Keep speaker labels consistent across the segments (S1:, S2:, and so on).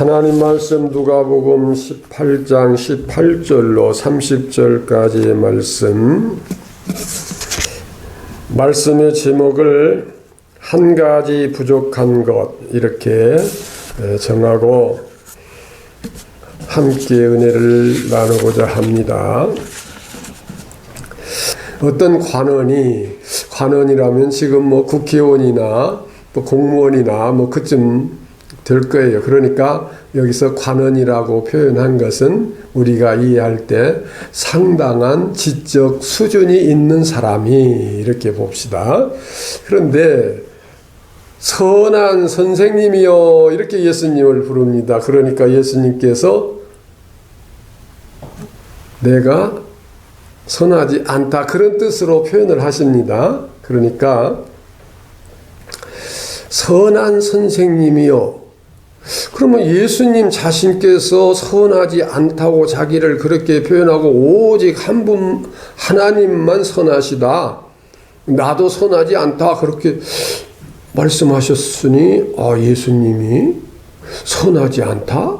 S1: 하나님 말씀 누가복음 18장 18절로 30절까지의 말씀의 제목을 한 가지 부족한 것 이렇게 정하고 함께 은혜를 나누고자 합니다. 어떤 관원이라면 지금 국회의원이나 공무원이나 그쯤 될 거예요. 그러니까 여기서 관원이라고 표현한 것은 우리가 이해할 때 상당한 지적 수준이 있는 사람이 이렇게 봅시다. 그런데 선한 선생님이여 이렇게 예수님을 부릅니다. 그러니까 예수님께서 내가 선하지 않다 그런 뜻으로 표현을 하십니다. 그러니까 선한 선생님이요. 그러면 예수님 자신께서 선하지 않다고 자기를 그렇게 표현하고 오직 한 분 하나님만 선하시다. 나도 선하지 않다 그렇게 말씀하셨으니 예수님이 선하지 않다?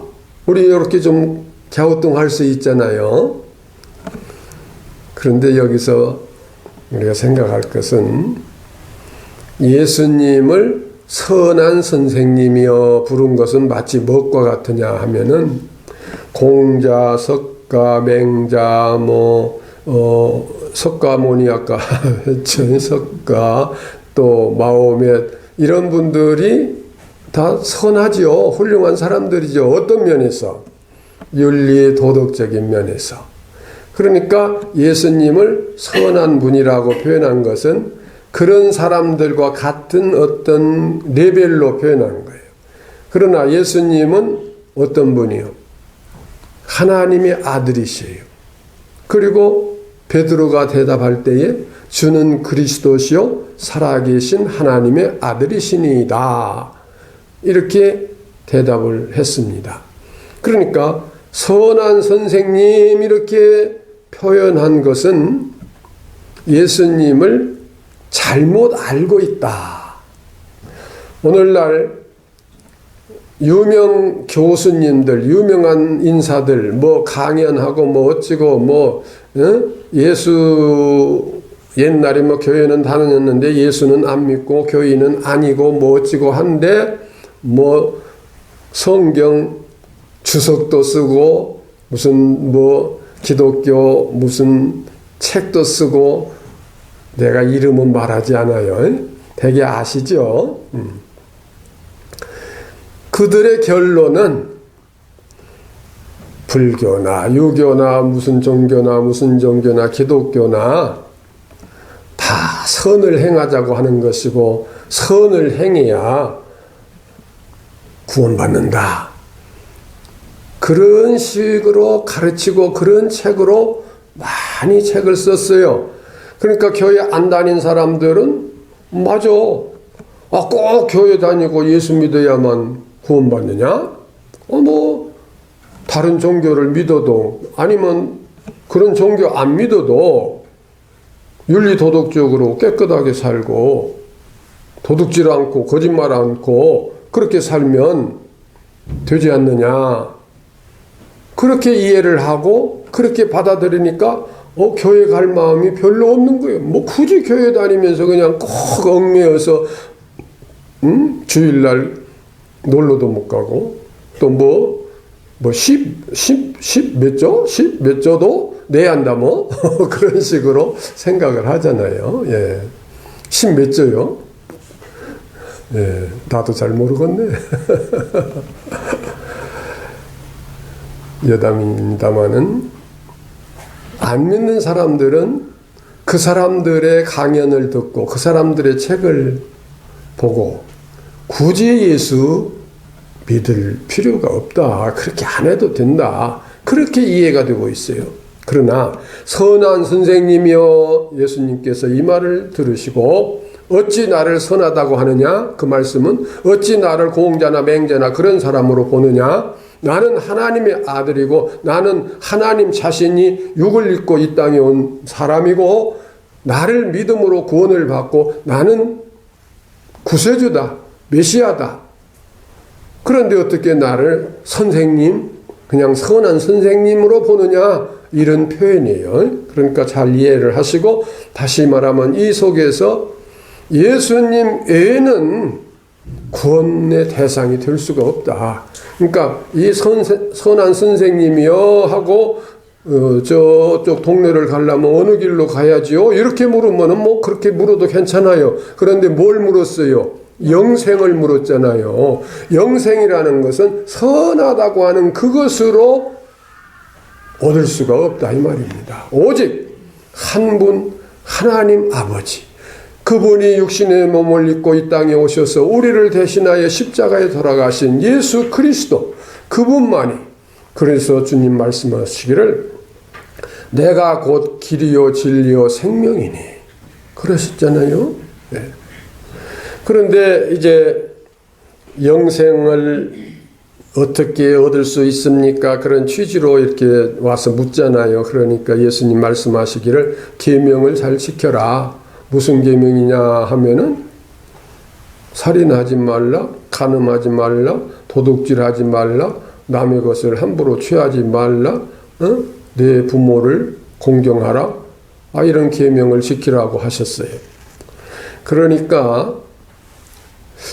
S1: 우리 이렇게 좀 갸우뚱할 수 있잖아요. 그런데 여기서 우리가 생각할 것은 예수님을 선한 선생님이여 부른 것은 마치 무엇과 같으냐 하면은 공자, 석가, 맹자, 석가모니 아까 석가 또 마호멧 이런 분들이 다 선하지요. 훌륭한 사람들이죠. 어떤 면에서? 윤리 도덕적인 면에서. 그러니까 예수님을 선한 분이라고 표현한 것은 그런 사람들과 같은 어떤 레벨로 표현한 거예요. 그러나 예수님은 어떤 분이요? 하나님의 아들이시에요. 그리고 베드로가 대답할 때에 주는 그리스도시요 살아계신 하나님의 아들이시니이다. 이렇게 대답을 했습니다. 그러니까 선한 선생님 이렇게 표현한 것은 예수님을 잘못 알고 있다. 오늘날 유명 교수님들, 유명한 인사들, 강연하고 어찌고 예수 옛날에 교회는 다녔는데 예수는 안 믿고 교인은 아니고 어찌고 한데 성경 주석도 쓰고 무슨 기독교 무슨 책도 쓰고 내가 이름은 말하지 않아요. 되게 아시죠? 그들의 결론은 불교나 유교나 무슨 종교나 기독교나 다 선을 행하자고 하는 것이고 선을 행해야 구원받는다. 그런 식으로 가르치고 그런 책으로 많이 책을 썼어요. 그러니까 교회 안 다닌 사람들은 맞아. 꼭 교회 다니고 예수 믿어야만 구원받느냐? 다른 종교를 믿어도 아니면 그런 종교 안 믿어도 윤리 도덕적으로 깨끗하게 살고 도둑질 않고 거짓말 않고 그렇게 살면 되지 않느냐? 그렇게 이해를 하고 그렇게 받아들이니까 교회 갈 마음이 별로 없는 거예요. 굳이 교회 다니면서 그냥 꼭 얽매여서 주일날 놀러도 못 가고 또 몇 조도 내야 한다 그런 식으로 생각을 하잖아요. 예. 10 몇 조요? 예. 나도 잘 모르겠네. 여담입니다마는 안 믿는 사람들은 그 사람들의 강연을 듣고 그 사람들의 책을 보고 굳이 예수 믿을 필요가 없다. 그렇게 안 해도 된다. 그렇게 이해가 되고 있어요. 그러나 선한 선생님이여 예수님께서 이 말을 들으시고 어찌 나를 선하다고 하느냐? 그 말씀은 어찌 나를 공자나 맹자나 그런 사람으로 보느냐? 나는 하나님의 아들이고 나는 하나님 자신이 육을 입고 이 땅에 온 사람이고 나를 믿음으로 구원을 받고 나는 구세주다. 메시아다. 그런데 어떻게 나를 선생님, 그냥 선한 선생님으로 보느냐, 이런 표현이에요. 그러니까 잘 이해를 하시고, 다시 말하면 이 속에서 예수님 외에는 구원의 대상이 될 수가 없다. 그러니까 이 선한 선생님이요 하고 저쪽 동네를 가려면 어느 길로 가야지요? 이렇게 물으면 뭐 그렇게 물어도 괜찮아요. 그런데 뭘 물었어요? 영생을 물었잖아요. 영생이라는 것은 선하다고 하는 그것으로 얻을 수가 없다 이 말입니다. 오직 한 분 하나님 아버지, 그분이 육신의 몸을 입고 이 땅에 오셔서 우리를 대신하여 십자가에 돌아가신 예수 그리스도, 그분만이, 그래서 주님 말씀하시기를 내가 곧 길이요 진리요 생명이니 그러셨잖아요. 네. 그런데 이제 영생을 어떻게 얻을 수 있습니까? 그런 취지로 이렇게 와서 묻잖아요. 그러니까 예수님 말씀하시기를 계명을 잘 지켜라. 무슨 계명이냐 하면은 살인하지 말라, 간음하지 말라, 도둑질하지 말라, 남의 것을 함부로 취하지 말라, 내 부모를 공경하라. 이런 계명을 지키라고 하셨어요. 그러니까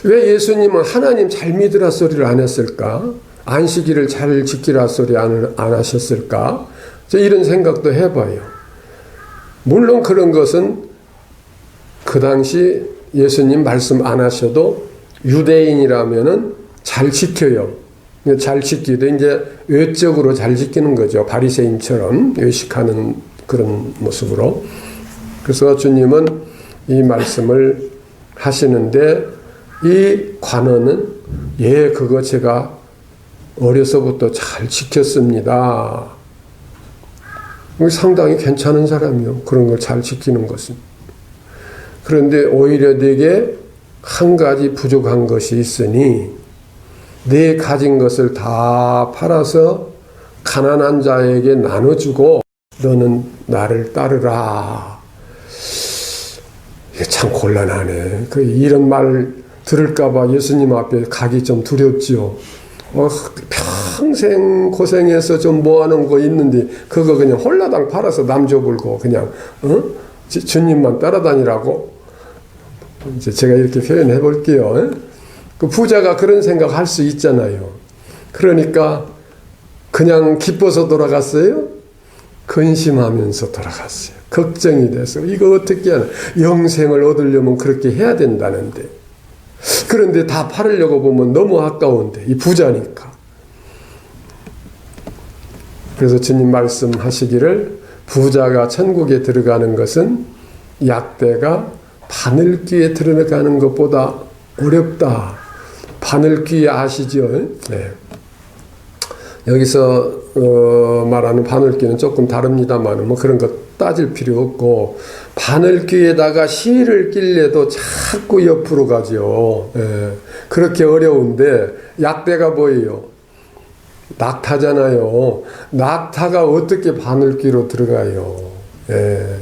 S1: 왜 예수님은 하나님 잘 믿으라 소리를 안 했을까? 안식일을 잘 지키라 소리 안 하셨을까? 이런 생각도 해봐요. 물론 그런 것은 그 당시 예수님 말씀 안 하셔도 유대인이라면은 잘 지켜요. 잘 지키되 이제 외적으로 잘 지키는 거죠. 바리새인처럼 외식하는 그런 모습으로. 그래서 주님은 이 말씀을 하시는데 이 관원은 그거 제가 어려서부터 잘 지켰습니다. 상당히 괜찮은 사람이요. 그런 걸 잘 지키는 것은. 그런데 오히려 내게 한 가지 부족한 것이 있으니 내 가진 것을 다 팔아서 가난한 자에게 나눠주고 너는 나를 따르라. 이게 참 곤란하네. 이런 말 들을까봐 예수님 앞에 가기 좀 두렵지요. 평생 고생해서 좀 모아놓은 거 있는데 그거 그냥 홀라당 팔아서 남줘불고 그냥 주님만 따라다니라고. 이제 제가 이렇게 표현해 볼게요. 그 부자가 그런 생각 할 수 있잖아요. 그러니까 그냥 기뻐서 돌아갔어요? 근심하면서 돌아갔어요. 걱정이 돼서 이거 어떻게 하나. 영생을 얻으려면 그렇게 해야 된다는데. 그런데 다 팔으려고 보면 너무 아까운데 이 부자니까. 그래서 주님 말씀하시기를 부자가 천국에 들어가는 것은 약대가 바늘귀에 들어가는 것보다 어렵다. 바늘귀 아시죠? 네. 여기서 말하는 바늘귀는 조금 다릅니다만 뭐 그런 거 따질 필요 없고 바늘귀에다가 실을 끼려도 자꾸 옆으로 가죠. 예. 그렇게 어려운데 약대가 뭐예요? 낙타잖아요. 낙타가 어떻게 바늘귀로 들어가요? 예.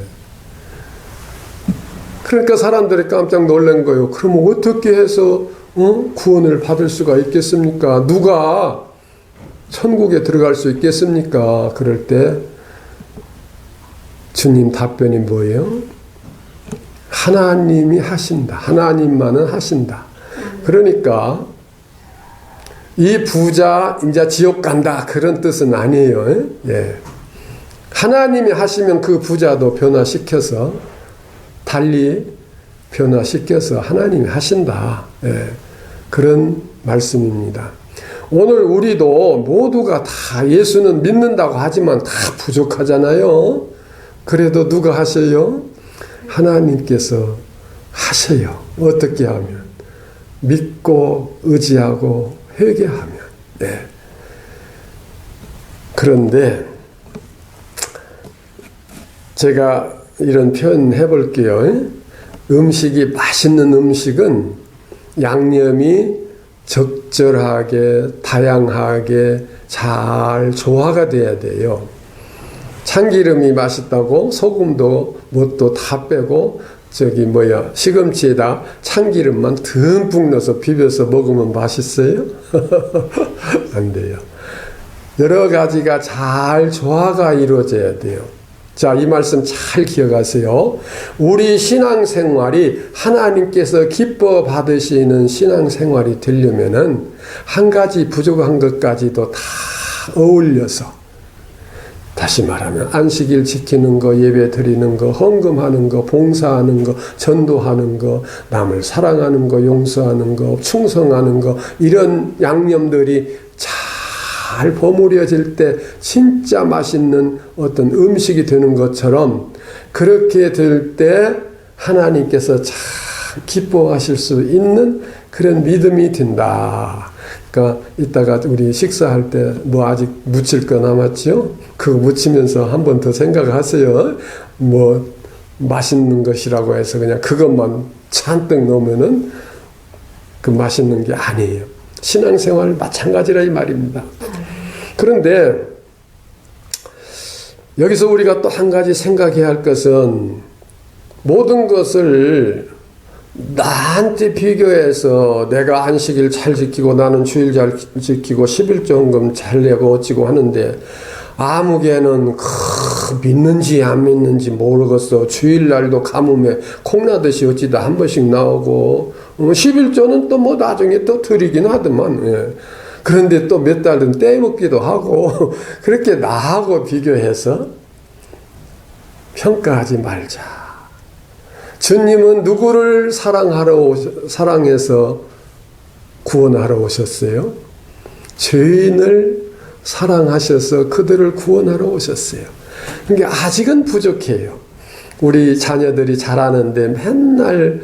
S1: 그러니까 사람들이 깜짝 놀란 거예요. 그럼 어떻게 해서 구원을 받을 수가 있겠습니까? 누가 천국에 들어갈 수 있겠습니까? 그럴 때 주님 답변이 뭐예요? 하나님이 하신다. 하나님만은 하신다. 그러니까 이 부자 이제 지옥 간다 그런 뜻은 아니에요. 예. 하나님이 하시면 그 부자도 변화시켜서 달리 변화시켜서 하나님이 하신다. 예. 그런 말씀입니다. 오늘 우리도 모두가 다 예수는 믿는다고 하지만 다 부족하잖아요. 그래도 누가 하셔요? 하나님께서 하셔요. 어떻게 하면? 믿고 의지하고 회개하면. 네. 그런데 제가 이런 표현 해볼게요. 음식이 맛있는 음식은 양념이 적절하게 다양하게 잘 조화가 돼야 돼요. 참기름이 맛있다고 소금도 뭣도 다 빼고 시금치에다 참기름만 듬뿍 넣어서 비벼서 먹으면 맛있어요? 안 돼요. 여러 가지가 잘 조화가 이루어져야 돼요. 자, 이 말씀 잘 기억하세요. 우리 신앙생활이 하나님께서 기뻐 받으시는 신앙생활이 되려면은 한 가지 부족한 것까지도 다 어울려서, 다시 말하면 안식일 지키는 거, 예배 드리는 거, 헌금하는 거, 봉사하는 거, 전도하는 거, 남을 사랑하는 거, 용서하는 거, 충성하는 거, 이런 양념들이 잘 버무려질 때 진짜 맛있는 어떤 음식이 되는 것처럼, 그렇게 될 때 하나님께서 참 기뻐하실 수 있는 그런 믿음이 된다. 그러니까 이따가 우리 식사할 때 뭐 아직 묻힐 거 남았죠? 그거 묻히면서 한 번 더 생각하세요. 뭐 맛있는 것이라고 해서 그냥 그것만 잔뜩 넣으면은 그 맛있는 게 아니에요. 신앙생활 마찬가지라 이 말입니다. 그런데 여기서 우리가 또 한 가지 생각해야 할 것은, 모든 것을 나한테 비교해서 내가 안식일 잘 지키고 나는 주일 잘 지키고 11조 헌금 잘 내고 어찌고 하는데, 아무개는 믿는지 안 믿는지 모르겠어. 주일날도 가뭄에 콩나듯이 어찌다 한 번씩 나오고, 11조는 또 뭐 나중에 또 드리긴 하더만. 예. 그런데 또 몇 달은 떼먹기도 하고 그렇게 나하고 비교해서 평가하지 말자. 주님은 누구를 사랑해서 구원하러 오셨어요? 죄인을 사랑하셔서 그들을 구원하러 오셨어요. 그러니까 아직은 부족해요. 우리 자녀들이 자라는데 맨날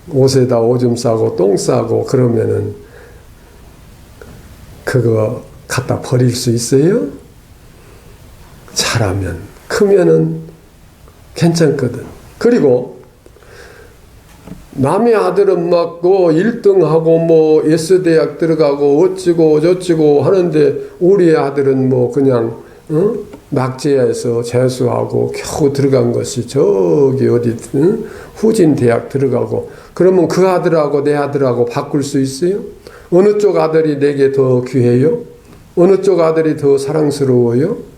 S1: 옷에다 오줌 싸고 똥 싸고 그러면은 그거 갖다 버릴 수 있어요? 잘하면, 크면은 괜찮거든. 그리고 남의 아들은 막 1등하고 뭐 예스대학 들어가고 어찌고 저찌고 하는데, 우리 아들은 뭐 그냥 낙제에서 재수하고 겨우 들어간 것이 저기 어디 후진 대학 들어가고, 그러면 그 아들하고 내 아들하고 바꿀 수 있어요? 어느 쪽 아들이 내게 더 귀해요? 어느 쪽 아들이 더 사랑스러워요?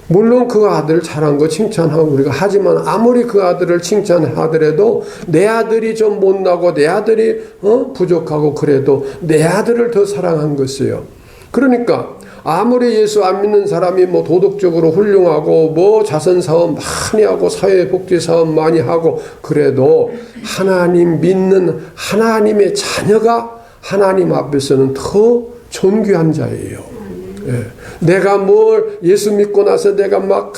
S1: 물론 그 아들 잘한 거 칭찬하고 우리가 하지만, 아무리 그 아들을 칭찬하더라도 내 아들이 좀 못나고 내 아들이 부족하고 그래도 내 아들을 더 사랑한 것이에요. 그러니까 아무리 예수 안 믿는 사람이 뭐 도덕적으로 훌륭하고 뭐 자선사업 많이 하고 사회복지사업 많이 하고 그래도 하나님 믿는 하나님의 자녀가 하나님 앞에서는 더 존귀한 자예요. 예. 내가 뭘 예수 믿고 나서 내가 막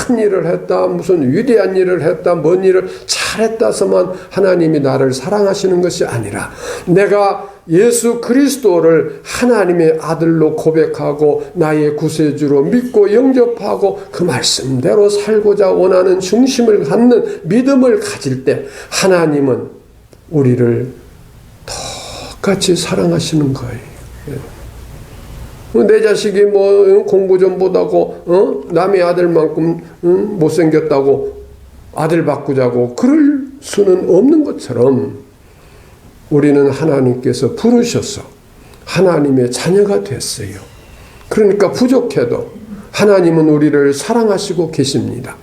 S1: 큰 일을 했다, 무슨 위대한 일을 했다, 뭔 일을 잘했다서만 하나님이 나를 사랑하시는 것이 아니라, 내가 예수 그리스도를 하나님의 아들로 고백하고 나의 구세주로 믿고 영접하고 그 말씀대로 살고자 원하는 중심을 갖는 믿음을 가질 때 하나님은 우리를 똑같이 사랑하시는 거예요. 내 자식이 뭐 공부 좀 못하고 남의 아들만큼 못생겼다고 아들 바꾸자고 그럴 수는 없는 것처럼, 우리는 하나님께서 부르셔서 하나님의 자녀가 됐어요. 그러니까 부족해도 하나님은 우리를 사랑하시고 계십니다.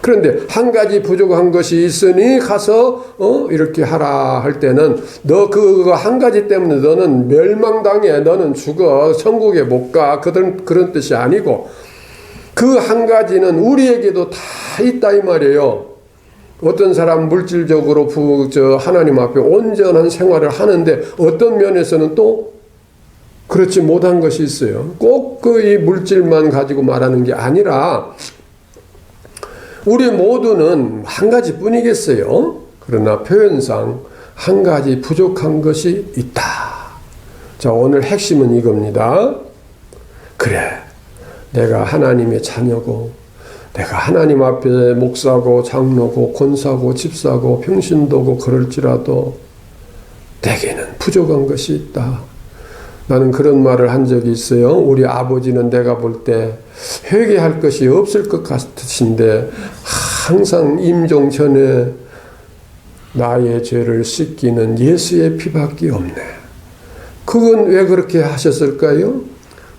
S1: 그런데 한 가지 부족한 것이 있으니 가서 이렇게 하라 할 때는, 너 그거 한 가지 때문에 너는 멸망당해, 너는 죽어, 천국에 못 가, 그런 뜻이 아니고, 그 한 가지는 우리에게도 다 있다 이 말이에요. 어떤 사람 물질적으로 하나님 앞에 온전한 생활을 하는데 어떤 면에서는 또 그렇지 못한 것이 있어요. 꼭 이 물질만 가지고 말하는 게 아니라 우리 모두는 한 가지뿐이겠어요. 그러나 표현상 한 가지 부족한 것이 있다. 자, 오늘 핵심은 이겁니다. 그래, 내가 하나님의 자녀고, 내가 하나님 앞에 목사고 장로고 권사고 집사고 평신도고 그럴지라도 내게는 부족한 것이 있다. 나는 그런 말을 한 적이 있어요. 우리 아버지는 내가 볼 때 회개할 것이 없을 것 같으신데 항상 임종 전에 나의 죄를 씻기는 예수의 피밖에 없네. 그건 왜 그렇게 하셨을까요?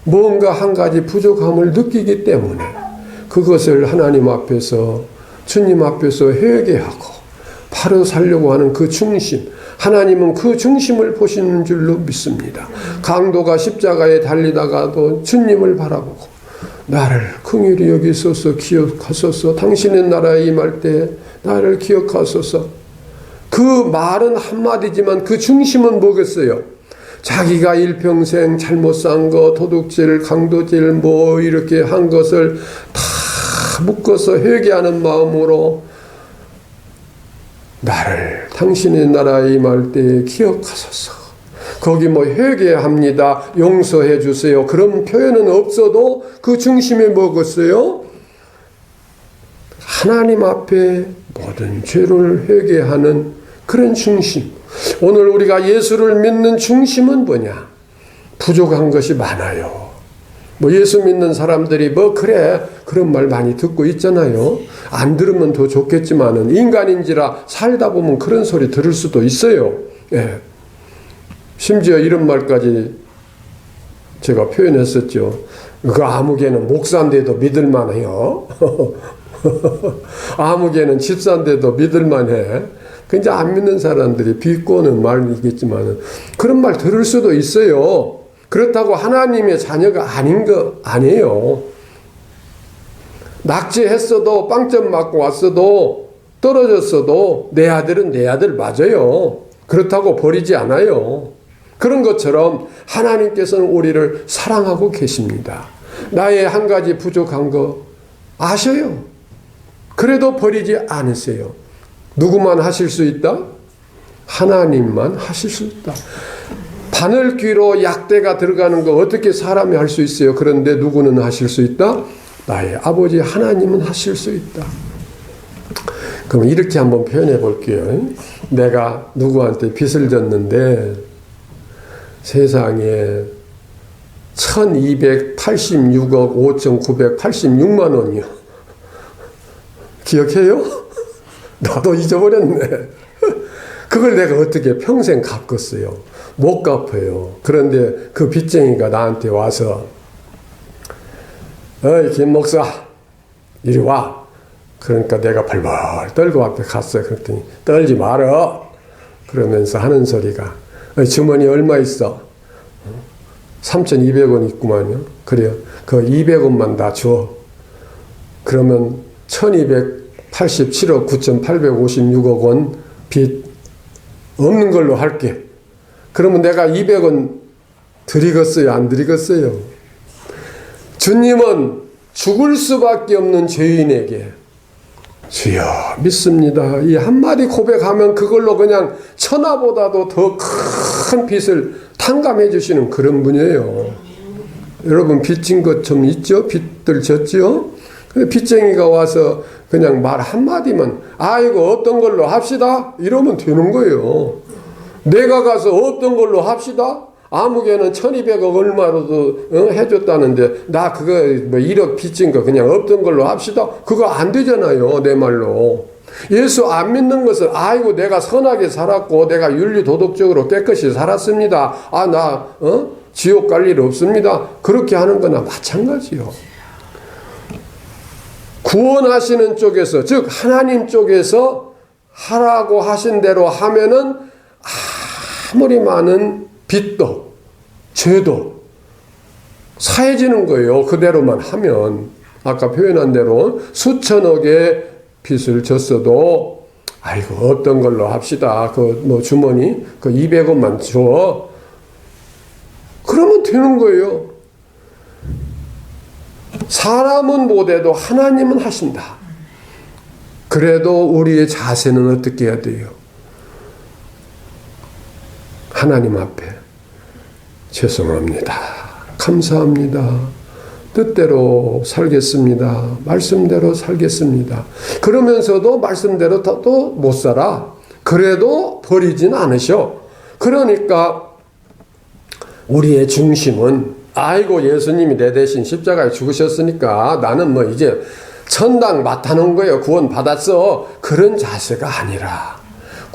S1: 뭔가 한 가지 부족함을 느끼기 때문에 그것을 하나님 앞에서, 주님 앞에서 회개하고 바로 살려고 하는 그 중심, 하나님은 그 중심을 보시는 줄로 믿습니다. 강도가 십자가에 달리다가도 주님을 바라보고 나를 긍휼히 여기소서, 기억하소서, 당신의 나라에 임할 때 나를 기억하소서. 그 말은 한마디지만 그 중심은 뭐겠어요? 자기가 일평생 잘못 산 거, 도둑질, 강도질 뭐 이렇게 한 것을 다 묶어서 회개하는 마음으로 나를 당신의 나라에 임할 때 기억하소서. 거기 뭐 회개합니다, 용서해 주세요, 그런 표현은 없어도 그 중심에 뭐겠어요? 하나님 앞에 모든 죄를 회개하는 그런 중심. 오늘 우리가 예수를 믿는 중심은 뭐냐? 부족한 것이 많아요. 뭐 예수 믿는 사람들이 뭐 그래 그런 말 많이 듣고 있잖아요. 안 들으면 더 좋겠지만은 인간인지라 살다 보면 그런 소리 들을 수도 있어요. 예. 심지어 이런 말까지 제가 표현했었죠. 그 아무개는 목사인데도 믿을만해요. 아무개는 집사인데도 믿을만해. 그 이제 안 믿는 사람들이 비꼬는 말이겠지만 그런 말 들을 수도 있어요. 그렇다고 하나님의 자녀가 아닌 거 아니에요. 낙제했어도 빵점 맞고 왔어도 떨어졌어도 내 아들은 내 아들 맞아요. 그렇다고 버리지 않아요. 그런 것처럼 하나님께서는 우리를 사랑하고 계십니다. 나의 한 가지 부족한 거 아셔요. 그래도 버리지 않으세요. 누구만 하실 수 있다? 하나님만 하실 수 있다. 바늘귀로 약대가 들어가는 거 어떻게 사람이 할 수 있어요? 그런데 누구는 하실 수 있다? 나의 아버지 하나님은 하실 수 있다. 그럼 이렇게 한번 표현해 볼게요. 내가 누구한테 빚을 졌는데 세상에 1286억 5,986만 원이요. 기억해요? 나도 잊어버렸네. 그걸 내가 어떻게 평생 갚겠어요? 못 갚아요. 그런데 그 빚쟁이가 나한테 와서 어이 김 목사 이리 와. 그러니까 내가 벌벌 떨고 앞에 갔어요. 그랬더니 떨지 말어. 그러면서 하는 소리가 주머니 얼마 있어? 3,200원 있구만요. 그래요. 그 200원만 다 줘. 그러면 1287억 9,856억 원 빚 없는 걸로 할게. 그러면 내가 200원 드리겠어요? 안 드리겠어요? 주님은 죽을 수밖에 없는 죄인에게 주여 믿습니다. 이 한마디 고백하면 그걸로 그냥 천하보다도 더 큰 빚을 탕감해 주시는 그런 분이에요. 여러분 빚진 것 좀 있죠? 빚들 졌죠? 근데 빚쟁이가 와서 그냥 말 한마디만 아이고 없던 걸로 합시다 이러면 되는 거예요. 내가 가서 없던 걸로 합시다. 아무개는 1200억 얼마로도 해줬다는데 나 그거 뭐 1억 빚진 거 그냥 없던 걸로 합시다. 그거 안 되잖아요. 내 말로. 예수 안 믿는 것은 아이고 내가 선하게 살았고 내가 윤리도덕적으로 깨끗이 살았습니다. 아 나 지옥 갈 일 없습니다. 그렇게 하는 거나 마찬가지요. 구원하시는 쪽에서 즉 하나님 쪽에서 하라고 하신 대로 하면은 아무리 많은 빚도 죄도 사해지는 거예요. 그대로만 하면. 아까 표현한 대로 수천억의 빚을 졌어도 아이고 어떤 걸로 합시다. 그 뭐 주머니 그 200원만 줘. 그러면 되는 거예요. 사람은 못해도 하나님은 하신다. 그래도 우리의 자세는 어떻게 해야 돼요? 하나님 앞에 죄송합니다. 감사합니다. 뜻대로 살겠습니다. 말씀대로 살겠습니다. 그러면서도 말씀대로 또 못 살아. 그래도 버리진 않으셔. 그러니까 우리의 중심은 아이고 예수님이 내 대신 십자가에 죽으셨으니까 나는 뭐 이제 천당 맡아놓은 거예요. 구원 받았어. 그런 자세가 아니라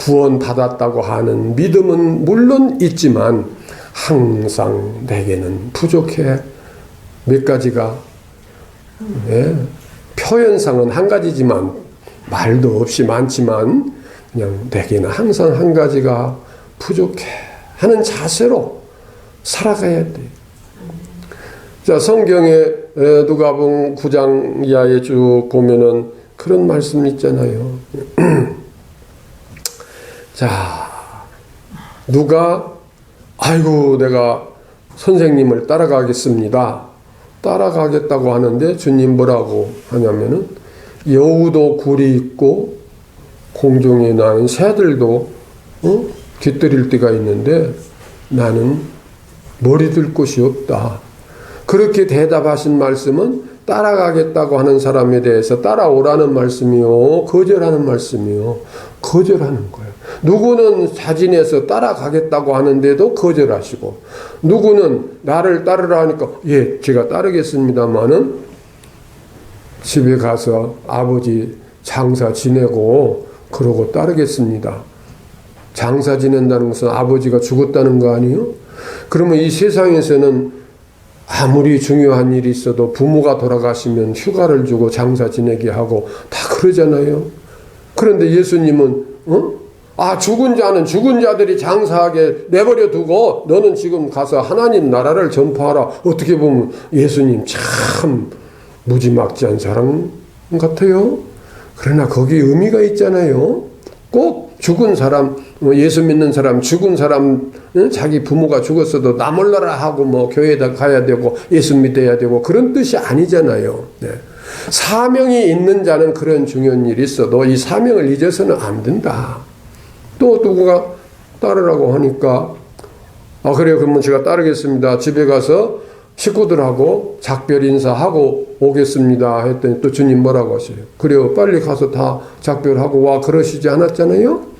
S1: 구원받았다고 하는 믿음은 물론 있지만 항상 내게는 부족해. 몇 가지가 표현상은 한 가지지만 말도 없이 많지만 그냥 내게는 항상 한 가지가 부족해 하는 자세로 살아가야 돼. 자, 성경에 누가복음 9장 이하에 쭉 보면은 그런 말씀 있잖아요. 자, 누가 아이고 내가 선생님을 따라가겠습니다. 따라가겠다고 하는데 주님 뭐라고 하냐면은 여우도 굴이 있고 공중에 나는 새들도 깃들일 때가 있는데 나는 머리 들 곳이 없다. 그렇게 대답하신 말씀은 따라가겠다고 하는 사람에 대해서 따라오라는 말씀이요, 거절하는 말씀이요. 거절하는 거예요. 누구는 자진해서 따라가겠다고 하는데도 거절하시고, 누구는 나를 따르라 하니까 예, 제가 따르겠습니다마는 집에 가서 아버지 장사 지내고 그러고 따르겠습니다. 장사 지낸다는 것은 아버지가 죽었다는 거 아니에요? 그러면 이 세상에서는 아무리 중요한 일이 있어도 부모가 돌아가시면 휴가를 주고 장사 지내게 하고 다 그러잖아요. 그런데 예수님은 죽은 자는 죽은 자들이 장사하게 내버려 두고 너는 지금 가서 하나님 나라를 전파하라. 어떻게 보면 예수님 참 무지막지한 사람 같아요. 그러나 거기 의미가 있잖아요. 꼭 죽은 사람, 예수 믿는 사람, 죽은 사람, 자기 부모가 죽었어도 나 몰라라 하고 뭐 교회에다 가야 되고 예수 믿어야 되고 그런 뜻이 아니잖아요. 네. 사명이 있는 자는 그런 중요한 일이 있어도 이 사명을 잊어서는 안 된다. 또 누구가 따르라고 하니까 그래요. 그러면 제가 따르겠습니다. 집에 가서 식구들하고 작별 인사하고 오겠습니다 했더니 또 주님 뭐라고 하세요? 그래요. 빨리 가서 다 작별하고 와 그러시지 않았잖아요.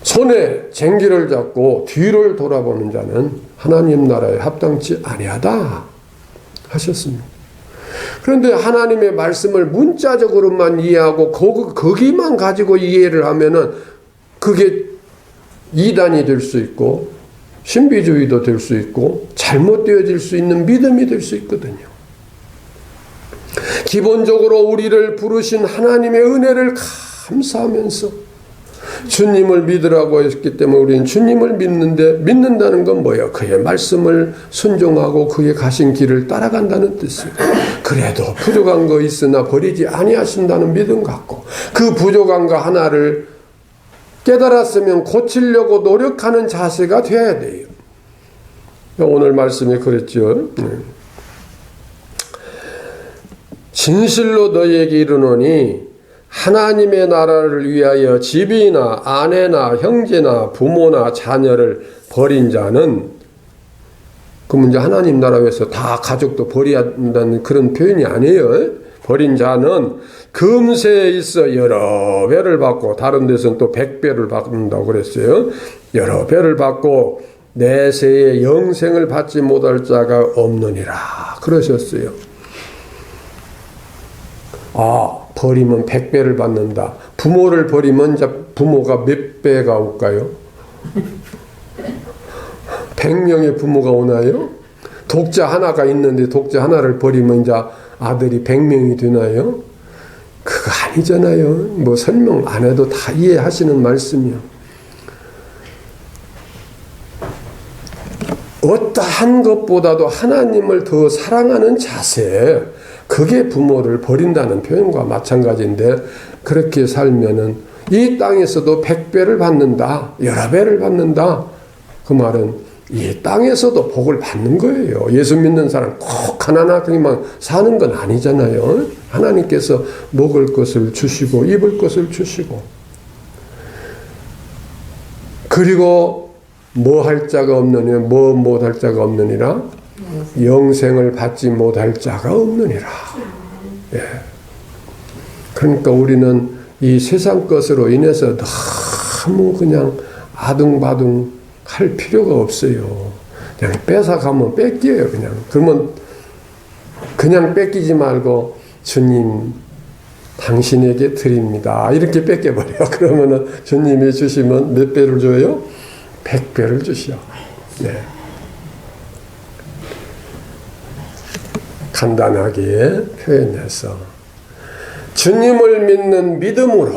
S1: 손에 쟁기를 잡고 뒤를 돌아보는 자는 하나님 나라에 합당치 아니하다 하셨습니다. 그런데 하나님의 말씀을 문자적으로만 이해하고 거기만 가지고 이해를 하면은 그게 이단이 될 수 있고 신비주의도 될 수 있고 잘못되어질 수 있는 믿음이 될 수 있거든요. 기본적으로 우리를 부르신 하나님의 은혜를 감사하면서 주님을 믿으라고 했기 때문에 우리는 주님을 믿는데 믿는다는 건 뭐예요? 그의 말씀을 순종하고 그의 가신 길을 따라간다는 뜻이에요. 그래도 부족한 거 있으나 버리지 아니하신다는 믿음 갖고 그 부족한 거 하나를 깨달았으면 고치려고 노력하는 자세가 돼야 돼요. 오늘 말씀이 그랬죠. 진실로 너희에게 이르노니 하나님의 나라를 위하여 집이나 아내나 형제나 부모나 자녀를 버린 자는, 그러면 이제 하나님 나라 위해서 다 가족도 버려야 한다는 그런 표현이 아니에요. 버린 자는 금세에 있어 여러 배를 받고, 다른 데서는 또 100배를 받는다고 그랬어요. 여러 배를 받고 내세에 영생을 받지 못할 자가 없느니라 그러셨어요. 버리면 100배를 받는다. 부모를 버리면 이제 부모가 몇 배가 올까요? 100명의 부모가 오나요? 독자 하나가 있는데 독자 하나를 버리면 이제 아들이 100명이 되나요? 그거 아니잖아요. 뭐 설명 안 해도 다 이해하시는 말씀이요. 어떠한 것보다도 하나님을 더 사랑하는 자세, 그게 부모를 버린다는 표현과 마찬가지인데, 그렇게 살면은 이 땅에서도 100배를 받는다, 여러 배를 받는다. 그 말은 이 땅에서도 복을 받는 거예요. 예수 믿는 사람 꼭 가난하게만 사는 건 아니잖아요. 하나님께서 먹을 것을 주시고 입을 것을 주시고, 그리고 뭐 할 자가 없느니라, 뭐 못할 자가 없느니라, 영생을 받지 못할 자가 없느니라. 예. 그러니까 우리는 이 세상 것으로 인해서 너무 그냥 아둥바둥 할 필요가 없어요. 그냥 뺏어가면 뺏겨요. 그러면 그냥 뺏기지 말고 주님 당신에게 드립니다. 이렇게 뺏겨버려. 그러면은 주님이 주시면 몇 배를 줘요? 100배를 주시오. 네. 간단하게 표현해서 주님을 믿는 믿음으로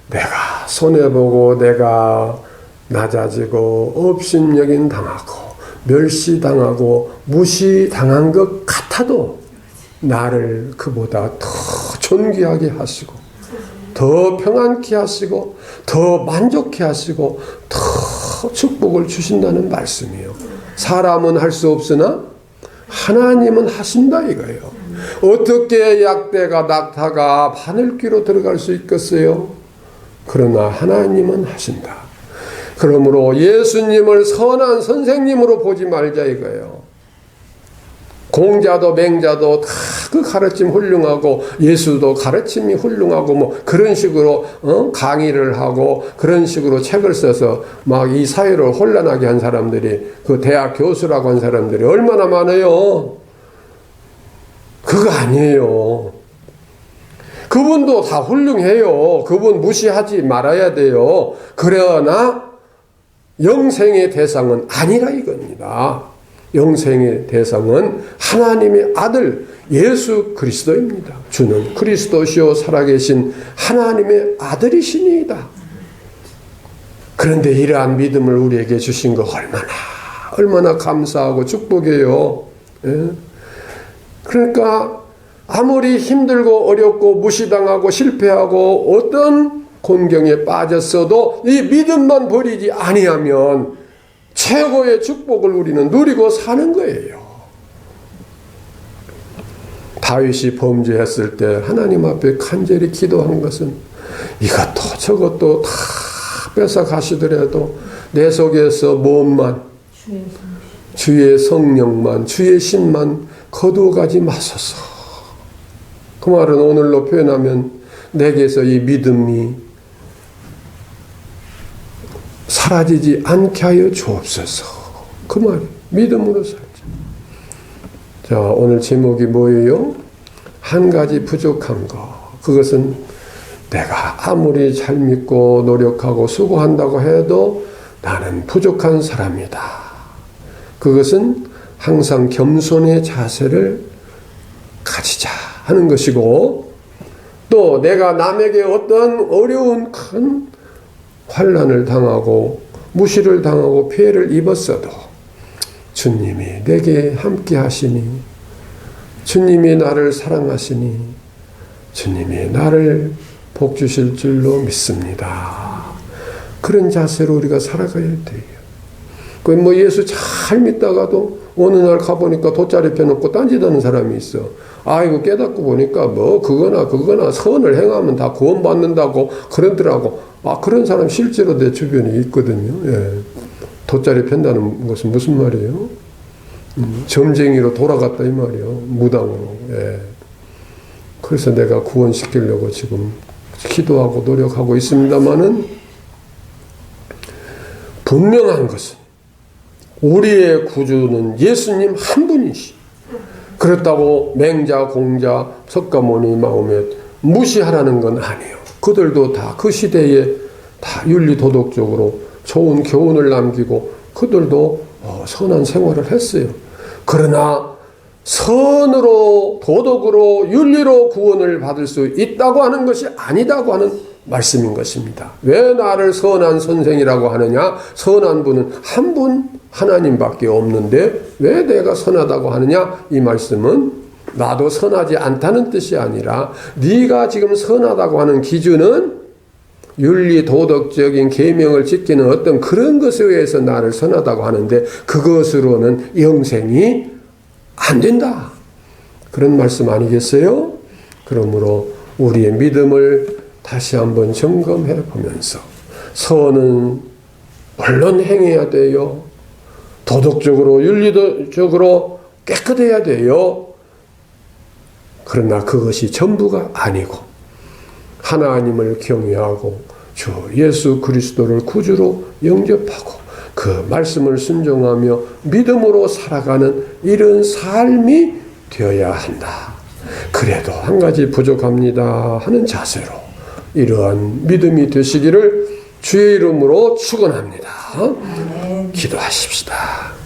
S1: 내가 손해보고 내가 낮아지고 업신여긴 당하고 멸시당하고 무시당한 것 같아도 나를 그보다 더 존귀하게 하시고 더 평안케 하시고 더 만족케 하시고 더 축복을 주신다는 말씀이에요. 사람은 할 수 없으나 하나님은 하신다 이거예요. 어떻게 약대가 낙타가 바늘귀로 들어갈 수 있겠어요? 그러나 하나님은 하신다. 그러므로 예수님을 선한 선생님으로 보지 말자 이거예요. 공자도 맹자도 다 그 가르침 훌륭하고 예수도 가르침이 훌륭하고 뭐 그런 식으로 강의를 하고 그런 식으로 책을 써서 막 이 사회를 혼란하게 한 사람들이 그 대학 교수라고 한 사람들이 얼마나 많아요. 그거 아니에요. 그분도 다 훌륭해요. 그분 무시하지 말아야 돼요. 그러나 영생의 대상은 아니라 이겁니다. 영생의 대상은 하나님의 아들 예수 그리스도입니다. 주는 그리스도시요 살아계신 하나님의 아들이시니이다. 그런데 이러한 믿음을 우리에게 주신 거 얼마나 감사하고 축복이에요. 예? 그러니까 아무리 힘들고 어렵고 무시당하고 실패하고 어떤 곤경에 빠졌어도 이 믿음만 버리지 아니하면 최고의 축복을 우리는 누리고 사는 거예요. 다윗이 범죄했을 때 하나님 앞에 간절히 기도한 것은 이것도 저것도 다 뺏어가시더라도 내 속에서 무엇만 주의 성령만 주의 신만 거두어가지 마소서. 그 말은 오늘로 표현하면 내게서 이 믿음이 사라지지 않게 하여 주옵소서. 그 말이 믿음으로 살자. 자, 오늘 제목이 뭐예요? 한 가지 부족한 거. 그것은 내가 아무리 잘 믿고 노력하고 수고한다고 해도 나는 부족한 사람이다. 그것은 항상 겸손의 자세를 가지자 하는 것이고, 또 내가 남에게 어떤 어려운 큰 환난을 당하고 무시를 당하고 피해를 입었어도 주님이 내게 함께 하시니, 주님이 나를 사랑하시니, 주님이 나를 복 주실 줄로 믿습니다. 그런 자세로 우리가 살아가야 돼요. 그 뭐 예수 잘 믿다가도 어느 날 가보니까 돗자리 펴놓고 딴짓하는 사람이 있어. 아이고 깨닫고 보니까 뭐 그거나 선을 행하면 다 구원받는다고 그러더라고. 아, 그런 사람 실제로 내 주변에 있거든요. 예. 돗자리 편다는 것은 무슨 말이에요? 점쟁이로 돌아갔다 이 말이에요. 무당으로. 예. 그래서 내가 구원시키려고 지금 기도하고 노력하고 있습니다마는 분명한 것은 우리의 구주는 예수님 한 분이시. 그렇다고 맹자, 공자, 석가모니 마음에 무시하라는 건 아니에요. 그들도 다 그 시대에 다 윤리 도덕적으로 좋은 교훈을 남기고 그들도 선한 생활을 했어요. 그러나 선으로 도덕으로 윤리로 구원을 받을 수 있다고 하는 것이 아니다고 하는 말씀인 것입니다. 왜 나를 선한 선생이라고 하느냐? 선한 분은 한 분 하나님밖에 없는데 왜 내가 선하다고 하느냐? 이 말씀은 나도 선하지 않다는 뜻이 아니라 네가 지금 선하다고 하는 기준은 윤리 도덕적인 계명을 지키는 어떤 그런 것에 의해서 나를 선하다고 하는데 그것으로는 영생이 안 된다. 그런 말씀 아니겠어요? 그러므로 우리의 믿음을 다시 한번 점검해 보면서 선은 물론 행해야 돼요. 도덕적으로 윤리적으로 깨끗해야 돼요. 그러나 그것이 전부가 아니고 하나님을 경외하고 주 예수 그리스도를 구주로 영접하고 그 말씀을 순종하며 믿음으로 살아가는 이런 삶이 되어야 한다. 그래도 한 가지 부족합니다 하는 자세로 이러한 믿음이 되시기를 주의 이름으로 축원합니다. 기도하십시다.